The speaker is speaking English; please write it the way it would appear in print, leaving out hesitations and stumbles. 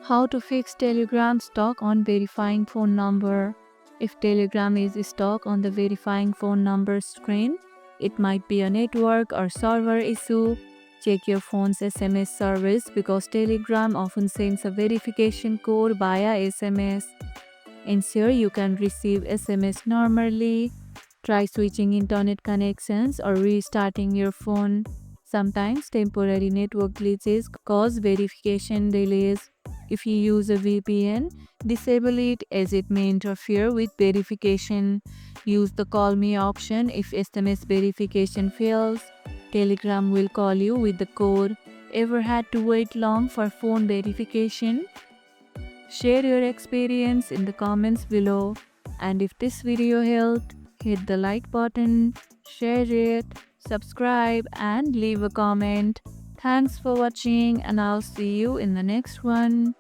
How to fix Telegram stuck on verifying phone number. If Telegram is stuck on the verifying phone number screen, it might be a network or server issue. Check your phone's SMS service because Telegram often sends a verification code via SMS. Ensure you can receive SMS normally. Try switching internet connections or restarting your phone. Sometimes temporary network glitches cause verification delays. If you use a VPN, disable it as it may interfere with verification. Use the Call Me option if SMS verification fails. Telegram will call you with the code. Ever had to wait long for phone verification? Share your experience in the comments below. And if this video helped, hit the like button, share it, subscribe, and leave a comment. Thanks for watching, and I'll see you in the next one.